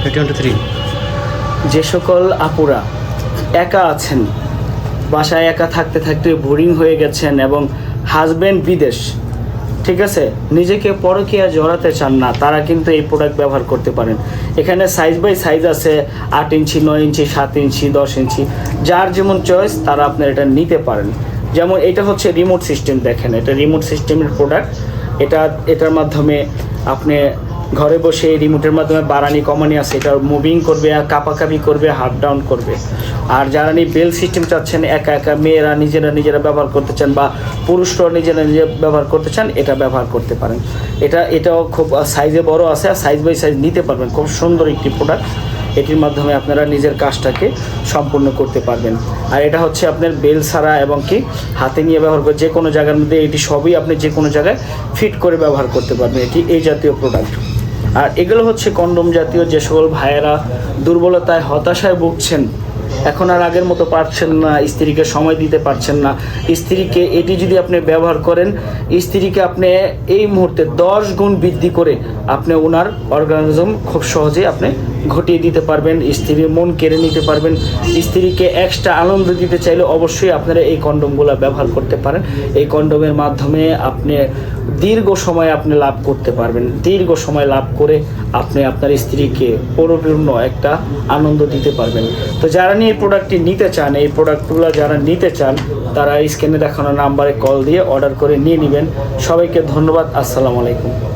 23। যে সকল আপুরা একা আছেন, বাসায় একা থাকতে থাকতে বোরিং হয়ে গেছেন এবং হাজব্যান্ড বিদেশ, ঠিক আছে, নিজেকে পরকীয়া জড়াতে চান না, তারা কিন্তু এই প্রোডাক্ট ব্যবহার করতে পারেন। এখানে সাইজ বাই সাইজ আছে, 8 ইঞ্চি, 9 ইঞ্চি, 7 ইঞ্চি, 10 ইঞ্চি, যার যেমন চয়েস তারা আপনার এটা নিতে পারেন। যেমন এটা হচ্ছে রিমোট সিস্টেম, দেখেন এটা রিমোট সিস্টেমের প্রোডাক্ট। এটার মাধ্যমে আপনি ঘরে বসে রিমোটের মাধ্যমে বাড়ানি কমানি আছে, এটা মুভিং করবে, আর কাপাকাপি করবে, হাফ ডাউন করবে। আর যারা বেল সিস্টেম চাচ্ছেন, একা একা মেয়েরা নিজেরা ব্যবহার করতে চান বা পুরুষরাও নিজে ব্যবহার করতে চান, এটা ব্যবহার করতে পারেন। এটাও খুব সাইজে বড় আছে, আর সাইজ বাই সাইজ নিতে পারবেন। খুব সুন্দর একটি প্রোডাক্ট, এটির মাধ্যমে আপনারা নিজের কাজটাকে সম্পূর্ণ করতে পারবেন। আর এটা হচ্ছে আপনার বেল ছাড়া এবং কি হাতে নিয়ে ব্যবহার করে যে কোনো জায়গার মধ্যে এটি সবই আপনি যে কোনো জায়গায় ফিট করে ব্যবহার করতে পারবেন। এটি এই জাতীয় প্রোডাক্ট। আর এগুলো হচ্ছে কন্ডোম জাতীয়। যে সকল ভাইয়েরা দুর্বলতায় হতাশায় ভুগছেন, এখন আর আগের মতো পারছেন না, স্ত্রীকে সময় দিতে পারছেন না, স্ত্রীকে এটি যদি আপনি ব্যবহার করেন, স্ত্রীকে আপনি এই মুহূর্তে 10 গুণ বৃদ্ধি করে আপনি ওনার অর্গানিজম খুব সহজে আপনি ঘটিয়ে দিতে পারবেন, স্ত্রীর মন কেড়ে নিতে পারবেন। স্ত্রীকে এক্সট্রা আনন্দ দিতে চাইলে অবশ্যই আপনারা এই কন্ডোমগুলো ব্যবহার করতে পারেন। এই কন্ডোমের মাধ্যমে আপনি দীর্ঘ সময় আপনি লাভ করতে পারবেন। দীর্ঘ সময় লাভ করে আপনি আপনার স্ত্রীকে পরিপূর্ণ একটা আনন্দ দিতে পারবেন। তো যারা নিয়ে এই প্রোডাক্টটি নিতে চান, এই প্রোডাক্টগুলো যারা নিতে চান, তারা স্ক্রিনে দেখানো নাম্বারে কল দিয়ে অর্ডার করে নিয়ে নেবেন। সবাইকে ধন্যবাদ। আসসালামু আলাইকুম।